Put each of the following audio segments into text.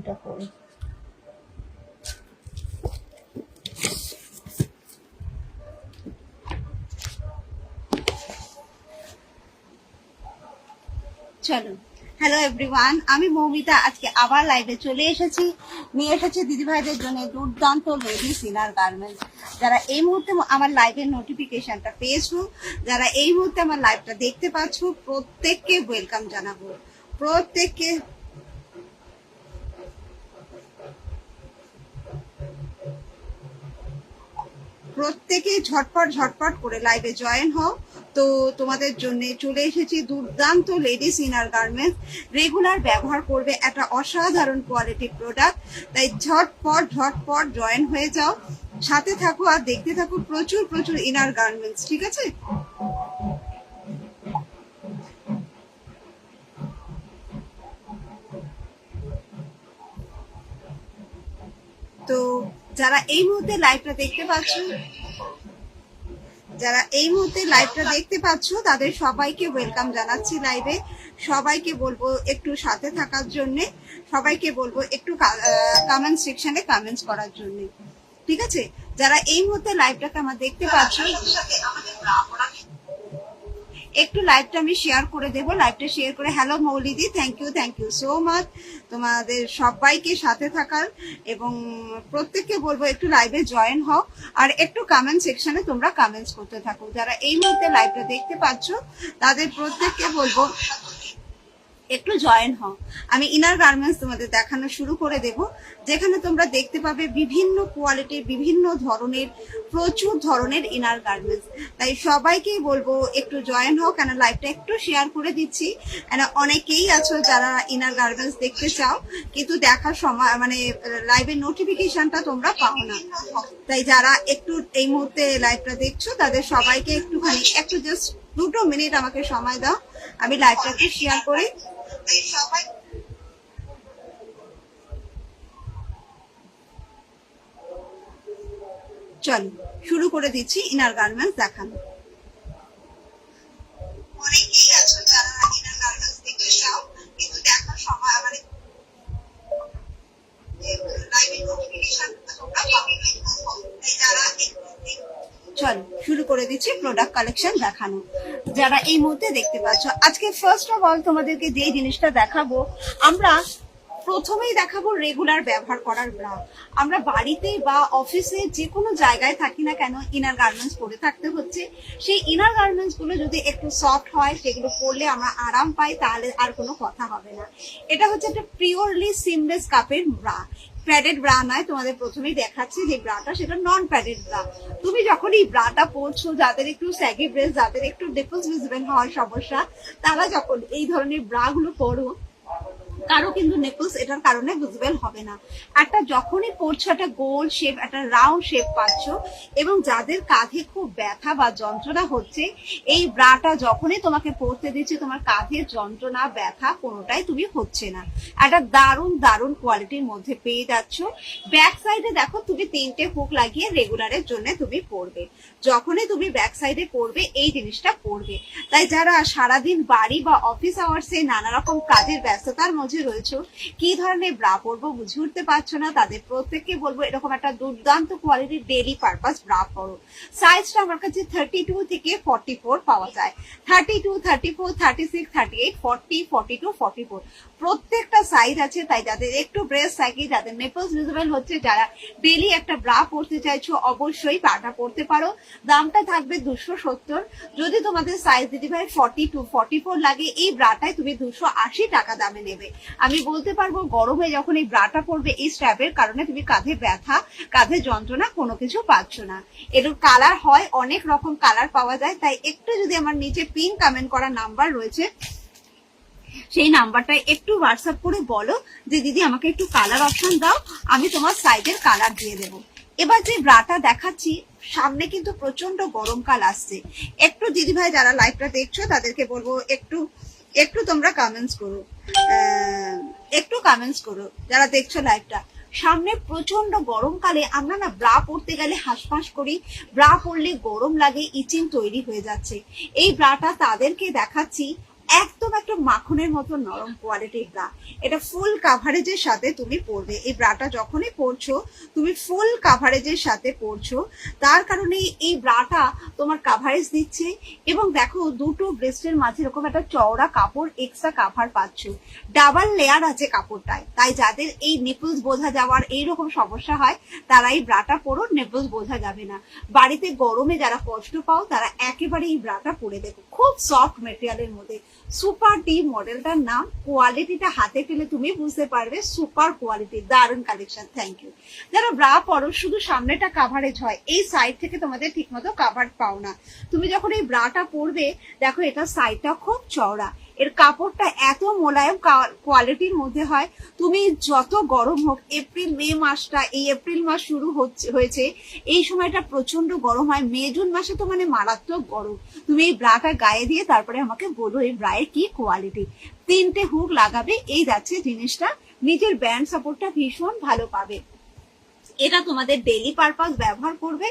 এটা পরে। চলো, হ্যালো এভরিওয়ান, আমি মৌমিতা আজকে আবার লাইভে চলে এসেছি। নিয়ে এসেছি দিদিভাইদের জন্য দুর্দান্ত লেডিস ইনার গার্মেন্টস। যারা এই মুহূর্তে আমার লাইভের নোটিফিকেশনটা পেয়েছো, যারা এই মুহূর্তে আমার লাইভটা দেখতে পাচ্ছ, প্রত্যেককে ওয়েলকাম জানাবো। প্রত্যেকে ঝটপট করে লাইভে জয়েন হও। তো তোমাদের জন্য চলে এসেছি দুর্দান্ত লেডিস ইনার গার্মেন্টস। রেগুলার ব্যবহার করবে একটা অসাধারণ কোয়ালিটি প্রোডাক্ট, তাই ঝটপট জয়েন হয়ে যাও, সাথে থাকো আর দেখতে থাকো প্রচুর ইনার গার্মেন্টস। ঠিক আছে, তো যারা এই মুহূর্তে লাইভটা দেখতে পাচ্ছ তাদের সবাইকে ওয়েলকাম জানাচ্ছি লাইভে। সবাইকে বলবো একটু সাথে থাকার জন্য, সবাইকে বলবো একটু কমেন্ট সেকশনে কমেন্টস করার জন্য। ঠিক আছে, যারা এই মুহূর্তে লাইভটাকে আমার দেখতে পাচ্ছ, একটু লাইভটা আমি শেয়ার করে দেবো। লাইভটা শেয়ার করে, হ্যালো মৌলিদি, থ্যাংক ইউ সো মাচ তোমাদের সবাইকে সাথে থাকার, এবং প্রত্যেককে বলবো একটু লাইভে জয়েন হও আর একটু কমেন্ট সেকশনে তোমরা কমেন্টস করতে থাকো। যারা এই মুহূর্তে লাইভটা দেখতে পাচ্ছ তাদের প্রত্যেককে বলবো একটু জয়েন হও। আমি ইনার গার্মেন্টস তোমাদের দেখানো শুরু করে দেব, যেখানে তোমরা দেখতে পাবে বিভিন্ন কোয়ালিটির, বিভিন্ন ধরনের, প্রচুর ধরনের ইনার গার্মেন্টস। তাই সবাইকেই বলবো একটু জয়েন হও, কেন লাইভটা একটু শেয়ার করে দিচ্ছি। অনেকেই আছো যারা ইনার গার্মেন্টস দেখতে চাও, কিন্তু দেখার সময় মানে লাইভের নোটিফিকেশনটা তোমরা পাও না। তাই যারা একটু এই মুহূর্তে লাইভটা দেখছো তাদের সবাইকে একটু জাস্ট 2 মিনিট আমাকে সময় দাও, আমি লাইভটাকে শেয়ার করি। চলো শুরু করে দিচ্ছি ইনার গার্মেন্টস দেখানো। অনেকেই আছো যারা ইনার গার্মেন্টস দেখতে চাও, কিন্তু দেখার সময় মানে লাইভে নোটিফিকেশন তোমরা পাবে না। চলো শুরু করে দিচ্ছি প্রোডাক্ট কালেকশন দেখানো। যারা এই মুহূর্তে দেখতে পাচ্ছ, আজকে ফার্স্ট অফ অল তোমাদেরকে যে জিনিসটা দেখাবো, আমরা প্রথমেই দেখাবো রেগুলার ব্যবহার করার ব্রা। আমরা বাড়িতে বা অফিসে যে কোনো জায়গায় থাকি না কেন ইনার গার্মেন্টস পরে থাকতে হচ্ছে। সেই ইনার গার্মেন্টস গুলো যদি একটু সফট হয়, সেগুলো পরলে আমরা আরাম পাই, তাহলে আর কোনো কথা হবে না। এটা হচ্ছে একটা পিওরলি সিমলেস কাপের ব্রা, প্যাডেড ব্রা নয়। তোমাদের প্রথমেই দেখাচ্ছি যে ব্রাটা, সেটা নন প্যাডেড ব্রা। তুমি যখন এই ব্রাটা পরছো, যাদের একটু স্যাগি ব্রেস্ট, যাদের একটু ডিম্পলস ভিজিবল হওয়ার সমস্যা, তারা যখন এই ধরনের ব্রা গুলো পরো, কারো কিন্তু নেপলস এটার কারণে ভিজিবল হবে না। একটা যখনই পরছো একটা গোল শেপ, একটা রাউন্ড শেপ পাচ্ছ, এবং যাদের কাঁধে খুব ব্যথা বা যন্ত্রণা হচ্ছে, এই ব্রাটা যখনই তোমাকে পরতে দিচ্ছে, তোমার কাঁধের যন্ত্রণা ব্যথা কোনোটাই তুমি হচ্ছে না। একটা দারুণ কোয়ালিটির মধ্যে পেয়ে যাচ্ছ। ব্যাক সাইডে দেখো, তুমি 3টে হুক লাগিয়ে রেগুলারের জন্য তুমি পরবে। যখনই তুমি ব্যাক সাইডে পরবে এই জিনিসটা পরবে। তাই যারা সারাদিন বাড়ি বা অফিস আওয়ার্সে নানা রকম কাজের ব্যস্ততার মধ্যে রয়েছে, কি ধরনের ব্রা পরবো বুঝে উঠতে পারছো না, তাদের প্রত্যেককে বলবো এরকম একটা দুর্দান্ত কোয়ালিটির ডেইলি পারপাস ব্রা পরো। সাইজটা আমার কাছে 32 থেকে 44 পাওয়া যায়। 32, 34, 36, 38, 40, 42, 44 প্রত্যেকটা সাইজ আছে। তাই যাদের একটু ব্রেস্ট থাকে, যাদের নেপলস ভিজিবল হচ্ছে, যারা ডেইলি একটা ব্রা পরতে চাইছো, অবশ্যই ব্রাটা পরতে পারো। দামটা থাকবে 270। যদি তোমাদের সাইজ দিদিভাই 42, 44 লাগে, এই ব্রাটায় তুমি 280 টাকা দামে নেবে। আমি বলতে পারবো গরমে যখন এই ব্রাটা পরবে, এই স্ট্র্যাপের কারণে তুমি কাঁধে ব্যথা, কাঁধে যন্ত্রণা কোনো কিছু পাচ্ছ না। এর কালার হয়, অনেক রকম কালার পাওয়া যায়। তাই একটু যদি আমার নিচে পিন কমেন্ট করা নাম্বার রয়েছে, সেই নাম্বারটায় একটু হোয়াটসঅ্যাপ করে বলো যে দিদি আমাকে একটু কালার অপশন দাও, আমি তোমার সাইজের কালার দিয়ে দেবো। এবার যে ব্রাটা দেখাচ্ছি, সামনে কিন্তু প্রচন্ড গরমকাল আসছে। একটু দিদিভাই যারা লাইভটা দেখছো তাদেরকে বলবো একটু তোমরা কমেন্টস করো যারা দেখছো লাইভটা। সামনে প্রচন্ড গরমকালে আমরা না ব্রা পরতে গেলে হাঁসফাঁস করি, ব্রা পরলে গরম লাগে, ইচিং তৈরি হয়ে যাচ্ছে। এই ব্রাটা তাদেরকে দেখাচ্ছি একদম একটা মাখনের মতো নরম কোয়ালিটির ব্রা। এটা ফুল কাভারেজের সাথে তুমি পরবে। এই ব্রাটা যখনই পরছো তুমি ফুল কাভারেজের সাথে পরছো, তার কারণে এই ব্রাটা তোমার কাভারেজ দিচ্ছে। এবং দেখো দুটো ব্রেস্টের মাঝে এরকম একটা চওড়া কাপড় এক্সট্রা কাভার পাচ্ছ, ডাবল লেয়ার আছে কাপড়টায়। তাই যাদের এই নিপলস বোঝা যাওয়ার এইরকম সমস্যা হয় তারা এই ব্রাটা পরো, নিপলস বোঝা যাবে না। বাড়িতে গরমে যারা কষ্ট পাও তারা একেবারে এই ব্রাটা পরে দেখো, খুব সফট মেটেরিয়ালের মধ্যে। সুপার ডি মডেলটার নাম, কোয়ালিটিটা হাতে পেলে তুমি বুঝতে পারবে, সুপার কোয়ালিটি, দারুণ কালেকশন। Thank you. যারা ব্রা পরো শুধু সামনেটা কাভারেজ হয়, এই সাইড থেকে তোমাদের ঠিক মতো কাভার পাও না। তুমি যখন এই ব্রাটা পরবে দেখো এটা সাইডটা খুব চওড়া, এর কাপড়টা এত মোলায়েম কোয়ালিটির মধ্যে হয়। তুমি যত গরম হোক, এপ্রিল মে মাসটা, এই এপ্রিল মাস শুরু হয়েছে, এই সময়টা প্রচন্ড গরম হয়। মে জুন মাসে তো মানে মারাত্মক গরম। তুমি এই ব্রাটা গায়ে দিয়ে তারপরে আমাকে বলো এই ব্রায়ের কি কোয়ালিটি। 3টে হুক লাগাবে, এই যাচ্ছে জিনিসটা। নিচের ব্যান্ড সাপোর্টটা ভীষণ ভালো পাবে। এটা তোমাদের ডেইলি পারপাস ব্যবহার করবে,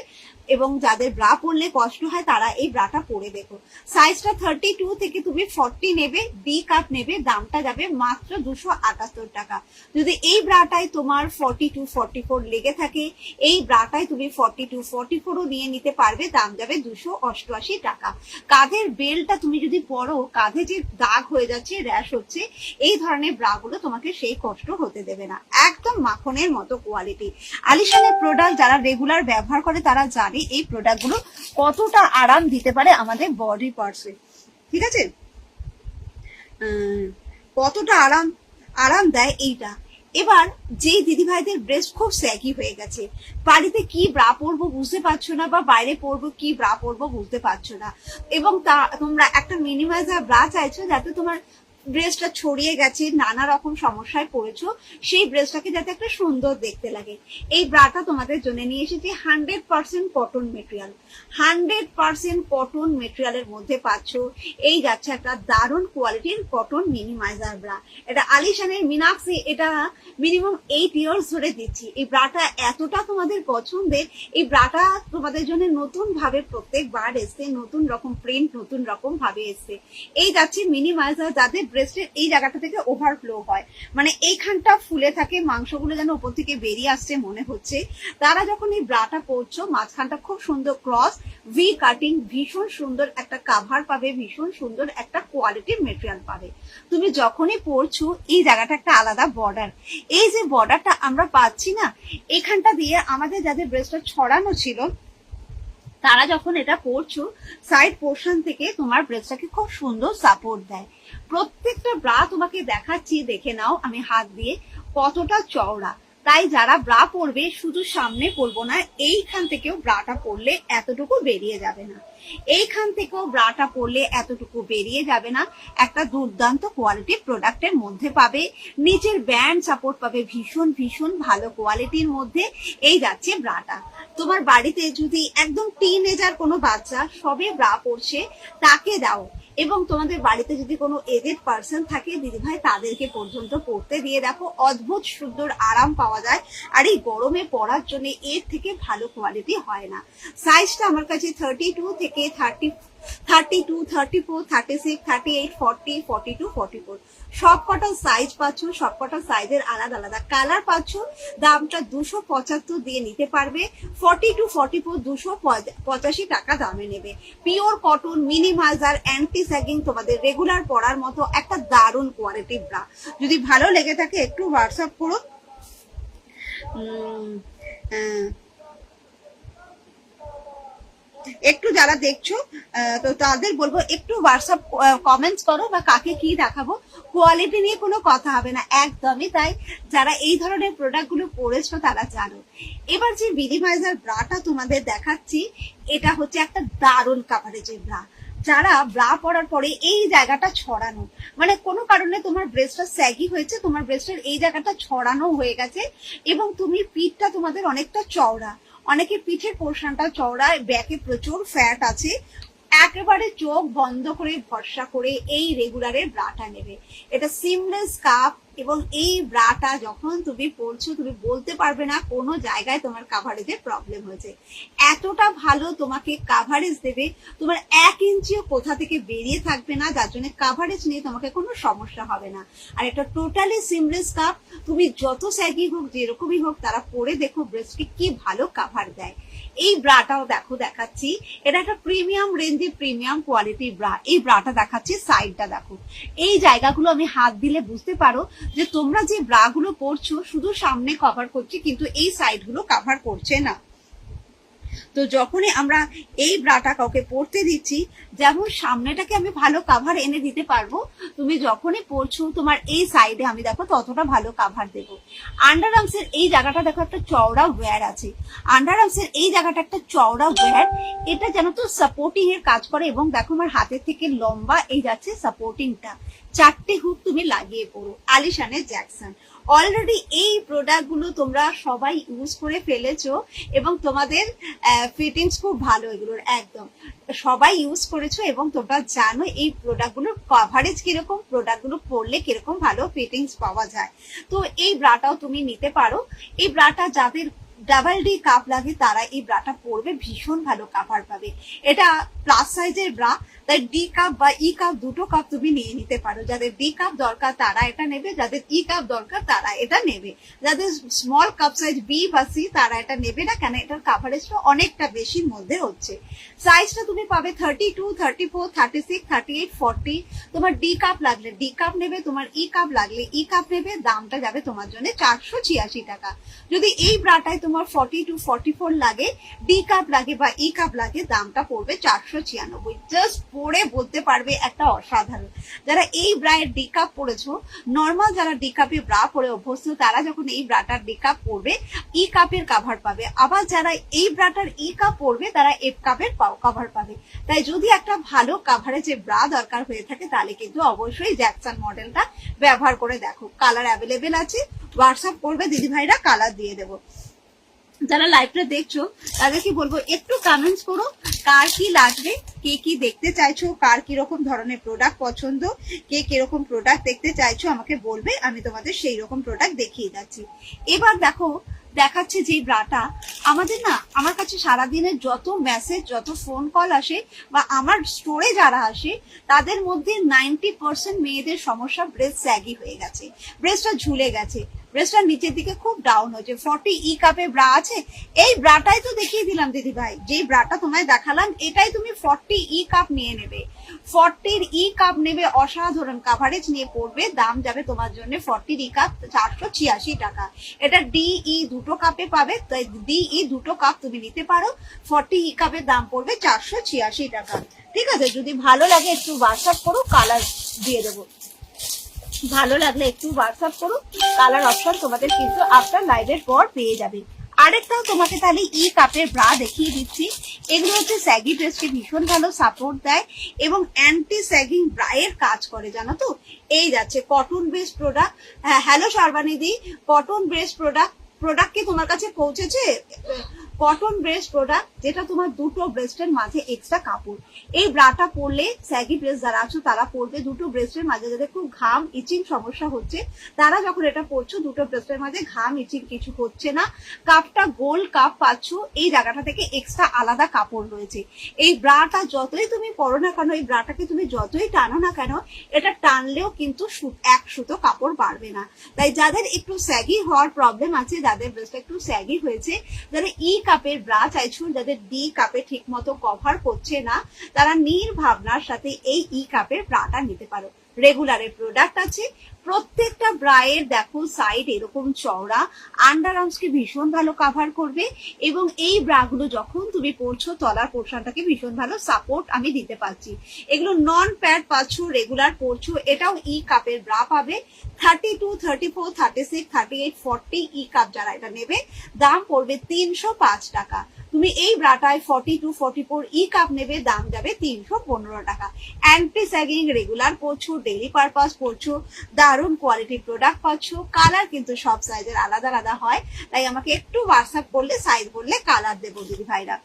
এবং যাদের ব্রা পরলে কষ্ট হয় তারা এই ব্রাটা পরে দেখো। সাইজটা 32 থেকে তুমি 40 নেবে, ডি কাট নেবে, দামটা যাবে মাত্র 278 টাকা। যদি এই ব্রাটায় তোমার 42 44 লেগে থাকে, এই ব্রাটায় তুমি 42 44ও নিয়ে নিতে পারবে, দাম যাবে 288 টাকা। কাঁধের বেলটা তুমি যদি পরো, কাঁধে যে দাগ হয়ে যাচ্ছে, র্যাশ হচ্ছে, এই ধরনের ব্রাগুলো তোমাকে সেই কষ্ট হতে দেবে না। একদম মাখনের মতো কোয়ালিটি। আলিশানের প্রোডাক্ট যারা রেগুলার ব্যবহার করে তারা জানে এই প্রোডাক্ট গুলো কতটা আরাম দিতে পারে আমাদের বডি পার্টসে। ঠিক আছে, কতটা আরাম দেয় এইটা। এবার যেই দিদিভাইদের ব্রেস্ট খুব স্যাগি হয়ে গেছে, বাড়িতে কি ব্রা পরবো বুঝতে পারছো না, বা বাইরে পরবো কি ব্রা পরবো বুঝতে পারছো না, এবং তোমরা একটা মিনিমাইজার ব্রা চাইছো যাতে তোমার ব্রেস্টটা ছড়িয়ে গেছে, নানা রকম সমস্যায় পড়েছো, সেই ব্রেস্টটাকে যাতে একটা সুন্দর দেখতে লাগে, এই ব্রাটা তোমাদের জন্য নিয়ে এসেছি। 100% কটন মেটেরিয়াল, 100% কটন মেটেরিয়ালের মধ্যে পাচ্ছ। এই যাচ্ছে একটা দারুণ কোয়ালিটির কটন মিনিমাইজার ব্রা। এটা আলিশানের মিনাক্সি, এটা মিনিমাম 8 ইয়ার্স ধরে দিচ্ছি। এই ব্রাটা এতটা তোমাদের পছন্দের, এই ব্রাটা তোমাদের জন্য নতুন ভাবে প্রত্যেকবার এসছে, নতুন রকম প্রিন্ট, নতুন রকম ভাবে এসছে। এই যাচ্ছে মিনিমাইজার, যাদের ব্রেস্টের এই জায়গাটা থেকে ওভারফ্লো হয়, মানে এইখানটা ফুলে থাকে, মাংসগুলো যেন উপর থেকে বেরিয়ে আসছে মনে হচ্ছে, তারা যখন এই ব্রাটা পরছো, মাঝখানটা খুব সুন্দর ক্রস ভি কাটিং, ভীষণ সুন্দর একটা কাভার পাবে, ভীষণ সুন্দর একটা কোয়ালিটির মেটেরিয়াল পাবে। তুমি যখনই পরছো এই জায়গাটা একটা আলাদা বর্ডার, এই যে বর্ডারটা আমরা পাচ্ছি না, এখানটা দিয়ে আমাদের যাদের ব্রেস্টটা ছড়ানো ছিল তারা যখন এটা পরছো, সাইড পোর্শন থেকে তোমার ব্রেস্টটাকে খুব সুন্দর সাপোর্ট দেয়। প্রত্যেকটা ব্রা তোমাকে দেখাচ্ছি, দেখে নাও আমি হাত দিয়ে কতটা চওড়া। তাই যারা ব্রা পরবে শুধু সামনে পরবো না, এইখান থেকেও ব্রাটা পরলে এতটুকু বেরিয়ে যাবে না, এইখান থেকেও ব্রাটা পরলে এতটুকু বেরিয়ে যাবে না। একটা দুর্দান্ত কোয়ালিটির প্রোডাক্টের মধ্যে পাবে, নিচের ব্যান্ড সাপোর্ট পাবে ভীষণ ভীষণ ভালো কোয়ালিটির মধ্যে। এই যাচ্ছে ব্রাটা। তোমার বাড়িতে যদি একদম টিনেজার কোনো বাচ্চা সবে ব্রা পরছে তাকে দাও, এবং তোমাদের বাড়িতে যদি কোনো এজেড পার্সন থাকে দিদিভাই, তাদেরকে পর্যন্ত পড়তে দিয়ে দেখো, অদ্ভুত সুন্দর আরাম পাওয়া যায়। আর এই গরমে পরার জন্য এর থেকে ভালো কোয়ালিটি হয় না। সাইজটা আমার কাছে 32 থেকে 32, 34, 36, 38, 40, 42, 44 সব কটা সাইজ পাচ্ছ, সব কটা সাইজের আলাদা আলাদা কালার পাচ্ছ। দামটা 275 দিয়ে নিতে পারবে। 42, 44 285 টাকা দামে নেবে। Pure cotton minimiser anti sagging, তোমাদের রেগুলার পরার মতো একটা দারুণ কোয়ালিটির ব্রা। যদি ভালো লেগে থাকে একটু হোয়াটসঅ্যাপ করো। একটু যারা দেখছো তো তাদের বলবো একটু হোয়াটসঅ্যাপ কমেন্টস করো, বা কাকে কি দেখাবো, কোয়ালিটি নিয়ে কোনো কথা হবে না, একদমই তাই। যারা এই ধরনের প্রোডাক্ট গুলো পরেছো তারা জানো। এবার যে মিনিমাইজার ব্রাটা তোমাদের দেখাচ্ছি, এটা হচ্ছে একটা দারুণ কাভারেজের ব্রা। যারা ব্রা পরার পরে এই জায়গাটা ছড়ানো, মানে কোনো কারণে তোমার ব্রেস্টটা স্যাগি হয়েছে, তোমার ব্রেস্টের এই জায়গাটা ছড়ানো হয়ে গেছে, এবং তুমি পিঠটা তোমাদের অনেকটা চওড়া, অনেকের পিঠের পোর্শনটা চওড়া, ব্যাকে প্রচুর ফ্যাট আছে, একেবারে চোখ বন্ধ করে ভরসা করে এই রেগুলারের ব্রাটা নেবে। এটা সিমলেস কাপ, এবং এই ব্রাটা যখন তুমি পরছো তুমি বলতে পারবে না কোনো জায়গায় তোমার কাভারেজের প্রবলেম হয়েছে। এতটা ভালো তোমাকে কাভারেজ দেবে, তোমার 1 ইঞ্চিও কোথা থেকে বেরিয়ে থাকবে না, যার জন্য কাভারেজ নিয়ে তোমাকে কোনো সমস্যা হবে না। আর এটা টোটালি সিমলেস কাপ, তুমি যত স্যাগি হোক যেরকমই হোক তারা পরে দেখো ব্রেস্টকে কি ভালো কাভার দেয়। এই ব্রাটাও দেখো দেখাচ্ছি, এটা একটা প্রিমিয়াম রেঞ্জের প্রিমিয়াম কোয়ালিটির ব্রা। এই ব্রাটা দেখাচ্ছি, সাইডটা দেখো, এই জায়গাগুলো আমি হাত দিলে বুঝতে পারো যে তোমরা যে ব্রা গুলো পরছো শুধু সামনে কভার করছে কিন্তু এই সাইড গুলো কভার করছে না। তো যখনই আমরা এই ব্রাটা কাউকে পরতে দিচ্ছি, যেমন সামনেটাকে আমি ভালো কাভার এনে দিতে পারবো, তুমি যখনই পরছো তোমার এই সাইডে আমি দেখো ততটা ভালো কাভার দেবো। আন্ডার আর্মসের এই জায়গাটা দেখো একটা চওড়া ওয়্যার আছে, আন্ডার আর্মসের এই জায়গাটা একটা চওড়া ওয়্যার, এটা যেন তো সাপোর্টিং এর কাজ করে। এবং দেখো আমার হাতের থেকে লম্বা এই যাচ্ছে সাপোর্টিংটা, 4টে হুক তুমি লাগিয়ে পড়ো আলিশানের জ্যাকসন। অলরেডি এই প্রোডাক্ট গুলো তোমরা সবাই ইউজ করে ফেলেছো এবং তোমাদের ফিটিংস খুব ভালো, এগুলোর একদম সবাই ইউজ করেছো এবং তোমরা জানো এই প্রোডাক্ট গুলোর কভারেজ কিরকম, প্রোডাক্ট গুলো পরলে কিরকম ভালো ফিটিংস পাওয়া যায়। তো এই ব্রাটাও তুমি নিতে পারো। এই ব্রাটা যাদের ডাবল ডি কাপ লাগে তারা এই ব্রাটা পরবে, ভীষণ ভালো কাভার পাবে। এটা প্লাস সাইজের ব্রা, তাই ডি কাপ বা ই কাপ দুটো কাপ তুমি নিয়ে নিতে পারো। যাদের ডি কাপ দরকার তারা এটা নেবে, যাদের ই কাপ দরকার তারা এটা নেবে। যাদের স্মল কাপ সাইজ বি বা সি তারা এটা নেবে না, কেন এটার কাভারেজটা অনেকটা বেশির মধ্যে হচ্ছে। সাইজটা তুমি পাবে 32, 34, 36, 38, 40। তোমার ডি কাপ লাগলে ডি কাপ নেবে, তোমার ই কাপ লাগলে ই কাপ নেবে। দামটা যাবে তোমার জন্য 486 টাকা। যদি এই ব্রাটায় তোমার 42, 44 লাগে, ডি কাপ লাগে বা ই কাপ লাগে, দামটা পড়বে 496। জাস্ট পরে বলতে পারবে একটা অসাধারণ। যারা এই ব্রায়ের ডি কাপ পরেছো, নর্মাল যারা ডি কাপে ব্রা পরে অভ্যস্ত তারা যখন এই ব্রাটার ডি কাপ পরবে ই কাপের কাভার পাবে, আবার যারা এই ব্রাটার ই কাপ পরবে তারা এফ কাপের কাভার পাবে। তাই যদি একটা ভালো কাভারেজে ব্রা দরকার হয়ে থাকে তাহলে কিন্তু অবশ্যই জ্যাকসন মডেলটা ব্যবহার করে দেখো। কালার অ্যাভেলেবেল আছে, হোয়াটসঅ্যাপ করবে দিদি ভাইরা, কালার দিয়ে দেবো। যারা লাইভটা দেখছো তাদেরকে বলবো একটু কমেন্টস করো কার কি লাগবে, কে কি দেখতে চাইছো, কার কিরকম ধরনের প্রোডাক্ট পছন্দ, কে কিরকম প্রোডাক্ট দেখতে চাইছো আমাকে বলবে, আমি তোমাদের সেই রকম প্রোডাক্ট দেখিয়ে যাচ্ছি। এবার দেখো দেখাচ্ছে যে ব্রাটা আমাদের না, আমার কাছে সারাদিনের যত মেসেজ যত ফোন কল আসে বা আমার স্টোরে যারা আসে তাদের মধ্যে 90% মেয়েদের সমস্যা ব্রেস্ট স্যাগি হয়ে গেছে, ব্রেস্টটা ঝুলে গেছে, ব্রেস্টটা নিচের দিকে খুব ডাউন হয়েছে। 40 ই কাপে ব্রা আছে, এই ব্রাটাই তো দেখিয়ে দিলাম দিদি ভাই, যে ব্রাটা তোমায় দেখালাম এটাই তুমি 40 ই কাপ নিয়ে নেবে, 40 ই কাপ নেবে, অসাধারণ কাভারেজ নিয়ে পড়বে। দাম যাবে তোমার জন্য 40 ই কাপ 486 টাকা। এটা ডি ই দুটো কাপে পাবে, তাই ডি ই দুটো কাপ তুমি নিতে পারো। 40 ই কাপের দাম পড়বে 486 টাকা। ঠিক আছে, যদি ভালো লাগে একটু হোয়াটসঅ্যাপ করো, কালার দিয়ে দেবো। ভালো লাগলে একটু হোয়াটসঅ্যাপ করো, কালার অপশন তোমাদের কিন্তু আফটার লাইভের পর পেয়ে যাবে। আরেকটাও তোমাকে তাহলে ই কাপের ব্রা দেখিয়ে দিচ্ছি। এগুলো হচ্ছে স্যাগি ড্রেসকে ভীষণ ভালো সাপোর্ট দেয় এবং অ্যান্টি স্যাগিং ব্রায়ের কাজ করে, জানো তো। এই যাচ্ছে কটন বেসড প্রোডাক্ট। হ্যাঁ, হ্যালো সর্বানিধি, কটন বেসড প্রোডাক্ট কি তোমার কাছে পৌঁছেছে? কটন ব্রেস্ট প্রোডাক্ট, যেটা তোমার দুটো ব্রেস্টের মাঝে এক্সট্রা কাপড়। এই ব্রাটা পরলে স্যাগি ব্রেস্ট যারা আছো তারা পরবে, দুটো ব্রেস্টের মাঝে যাদের খুব ঘাম ইচিং সমস্যা হচ্ছে তারা যখন এটা পরছো দুটো ব্রেস্টের মাঝে ঘাম ইচিং কিছু হচ্ছে না। কাপটা গোল কাপ পাচ্ছ, এই জায়গাটা থেকে এক্সট্রা আলাদা কাপড় রয়েছে। এই ব্রাটা যতই তুমি পরো না কেন, এই ব্রাটাকে তুমি যতই টানো না কেন, এটা টানলেও কিন্তু এক সুতো কাপড় বাড়বে না। তাই যাদের একটু স্যাগি হওয়ার প্রবলেম আছে, যাদের ব্রেস্ট একটু স্যাগি হয়েছে, যারা ই কাপের ব্রা চাইছো, যাদের ডি কাপে ঠিক মতো কভার করছে না, তারা নির্ভাবনার সাথে এই ই কাপের ব্রাটা নিতে পারো। রেগুলারের প্রোডাক্ট আছে, প্রত্যেকটা ব্রায়ের দেখো সাইড এরকম চওড়া, আন্ডার আর্মসকে ভীষণ ভালো কাভার করবে এবং এই ব্রাগুলো যখন তুমি পরছো তলার পোর্শনটাকে ভীষণ ভালো সাপোর্ট আমি দিতে পারছি। এগুলো নন প্যাড পাচ্ছ, রেগুলার পরছো, এটাও ই কাপের ব্রা পাবে। 32, 34, 36, 38, 40 ই কাপ যারা এটা নেবে, দাম পড়বে 305 টাকা। তুমি এই ব্রাটায় 42, 44 ই কাপ নেবে, দাম যাবে 315 টাকা। অ্যান্টি স্যাগিং রেগুলার পরছো, ডেইলি পারপাস পরছো, দারুণ কোয়ালিটি প্রোডাক্ট পাচ্ছ। কালার কিন্তু সব সাইজের আলাদা আলাদা হয়, তাই আমাকে একটু হোয়াটসঅ্যাপ করলে সাইজ বললে কালার দেবো দিদি ভাইরা।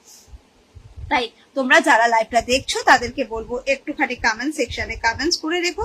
তাই তোমরা যারা লাইভটা দেখছো তাদেরকে বলবো একটুখানি কমেন্ট সেকশনে কমেন্টস করে রেখো।